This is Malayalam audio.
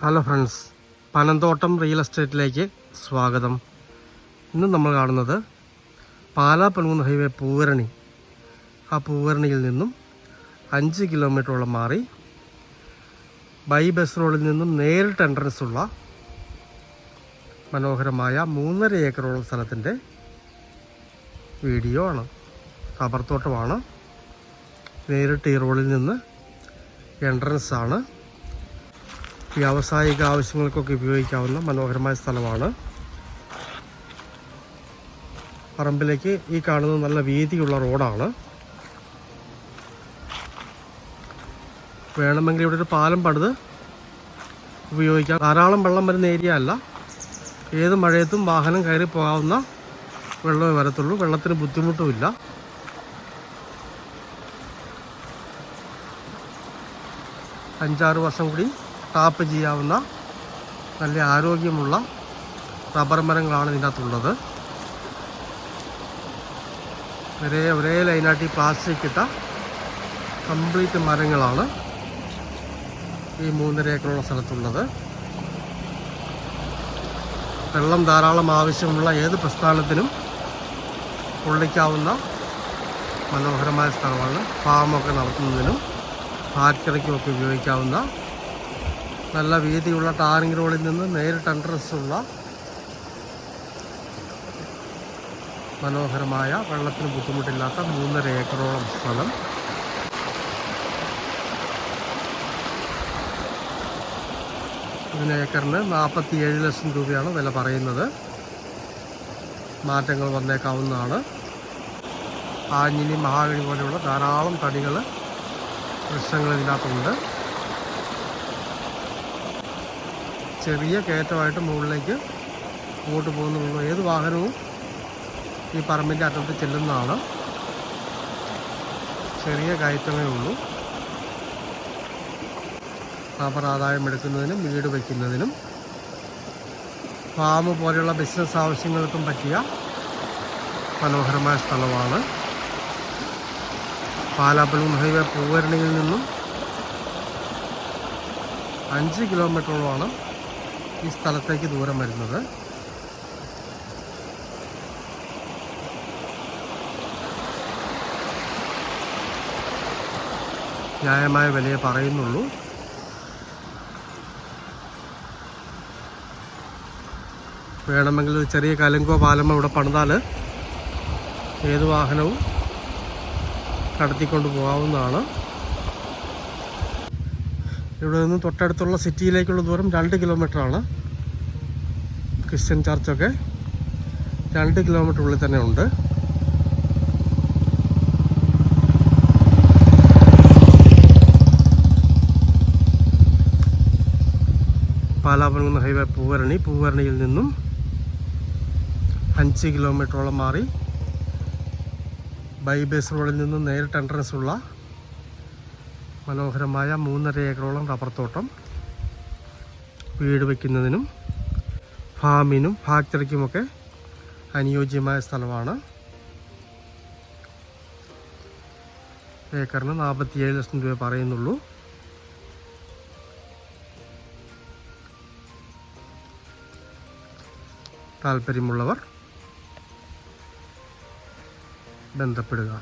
ഹലോ ഫ്രണ്ട്സ്, പനന്തോട്ടം റിയൽ എസ്റ്റേറ്റിലേക്ക് സ്വാഗതം. ഇന്ന് നമ്മൾ കാണുന്നത് പാലാ പനൂന്ന് ഹൈവേ പൂവരണി. ആ പൂവരണിയിൽ നിന്നും 5 കിലോമീറ്ററോളം മാറി ബൈ ബസ് റോഡിൽ നിന്നും നേരിട്ട് എൻട്രൻസ് ഉള്ള മനോഹരമായ 3.5 ഏക്കറോളം സ്ഥലത്തിൻ്റെ വീഡിയോ ആണ്. റബ്ബർ തോട്ടമാണ്. നേരിട്ട് ഈ റോഡിൽ നിന്ന് എൻട്രൻസ് ആണ്. വ്യാവസായിക ആവശ്യങ്ങൾക്കൊക്കെ ഉപയോഗിക്കാവുന്ന മനോഹരമായ സ്ഥലമാണ്. പറമ്പിലേക്ക് ഈ കാണുന്നത് നല്ല വീതിയുള്ള റോഡാണ്. വേണമെങ്കിൽ ഇവിടെ ഒരു പാലം പണിത് ഉപയോഗിക്കാം. ധാരാളം വെള്ളം വരുന്ന ഏരിയ അല്ല. ഏത് മഴയത്തും വാഹനം കയറി പോകാവുന്ന വെള്ളമേ വരത്തുള്ളൂ. വെള്ളത്തിന് ബുദ്ധിമുട്ടുമില്ല. അഞ്ചാറ് വർഷം കൂടി ടാപ്പ് ചെയ്യാവുന്ന നല്ല ആരോഗ്യമുള്ള റബ്ബർ മരങ്ങളാണ് ഇതിനകത്തുള്ളത്. ഒരേ ലൈനായിട്ട് പ്ലാസ്റ്റിക് ഇട്ട കംപ്ലീറ്റ് മരങ്ങളാണ് ഈ 3.5 ഏക്കറോളം സ്ഥലത്തുള്ളത്. വെള്ളം ധാരാളം ആവശ്യമുള്ള ഏത് പ്രസ്ഥാനത്തിനും കൊള്ളിക്കാവുന്ന മനോഹരമായ സ്ഥലമാണ്. ഫാമൊക്കെ നടത്തുന്നതിനും ഫാക്ടറിക്കുമൊക്കെ ഉപയോഗിക്കാവുന്ന നല്ല വീതിയുള്ള ടാറിംഗ് റോഡിൽ നിന്ന് നേരിട്ട് എൻട്രൻസ് ഉള്ള മനോഹരമായ വെള്ളത്തിന് ബുദ്ധിമുട്ടില്ലാത്ത 3.5 ഏക്കറോളം സ്ഥലം. ഇതിന് ഏക്കറിന് 47 ലക്ഷം രൂപയാണ് വില പറയുന്നത്. മാറ്റങ്ങൾ വന്നേക്കാവുന്നതാണ്. ആഞ്ഞിലി, മഹാഗണി പോലെയുള്ള ധാരാളം തടികൾ, വൃക്ഷങ്ങൾ ഇതിനകത്തുണ്ട്. ചെറിയ കയറ്റമായിട്ട് മുകളിലേക്ക് അങ്ങോട്ട് പോകുന്നുള്ളൂ. ഏത് വാഹനവും ഈ പറമ്പിൻ്റെ അറ്റത്ത് ചെല്ലുന്നതാണ്. ചെറിയ കയറ്റമേ ഉള്ളൂ. റബ്ബർ ആദായം എടുക്കുന്നതിനും വീട് വയ്ക്കുന്നതിനും ഫാം പോലെയുള്ള ബിസിനസ് ആവശ്യങ്ങൾക്കും പറ്റിയ മനോഹരമായ സ്ഥലമാണ്. പാലാ പനൂന്ന് ഹൈവേ പൂവരണിയിൽ നിന്നും 5 കിലോമീറ്ററോളമാണ് ഈ സ്ഥലത്തേക്ക് ദൂരം വരുന്നത്. ന്യായമായ വിലയെ പറയുന്നുള്ളൂ. വേണമെങ്കിൽ ഒരു ചെറിയ കലുങ്കോ പാലമോ ഇവിടെ പണിതാൽ ഏത് വാഹനവും കടത്തിക്കൊണ്ട് പോകാവുന്നതാണ്. ഇവിടെ നിന്ന് തൊട്ടടുത്തുള്ള സിറ്റിയിലേക്കുള്ള ദൂരം 2 കിലോമീറ്ററാണ്. ക്രിസ്ത്യൻ ചർച്ചൊക്കെ 2 കിലോമീറ്റർ ഉള്ളിൽ തന്നെ ഉണ്ട്. പാലാ പനൂന്ന് ഹൈവേ പൂവരണിയിൽ നിന്നും 5 കിലോമീറ്ററോളം മാറി ബൈ ബസ് റോഡിൽ നിന്നും നേരിട്ട് എൻട്രൻസ് ഉള്ള മനോഹരമായ 3.5 ഏക്കറോളം റബ്ബർ തോട്ടം. വീട് വയ്ക്കുന്നതിനും ഫാമിനും ഫാക്ടറിക്കുമൊക്കെ അനുയോജ്യമായ സ്ഥലമാണ്. ഏക്കറിന് 47 ലക്ഷം രൂപ പറയുന്നുള്ളൂ. താല്പര്യമുള്ളവർ ബന്ധപ്പെടുക.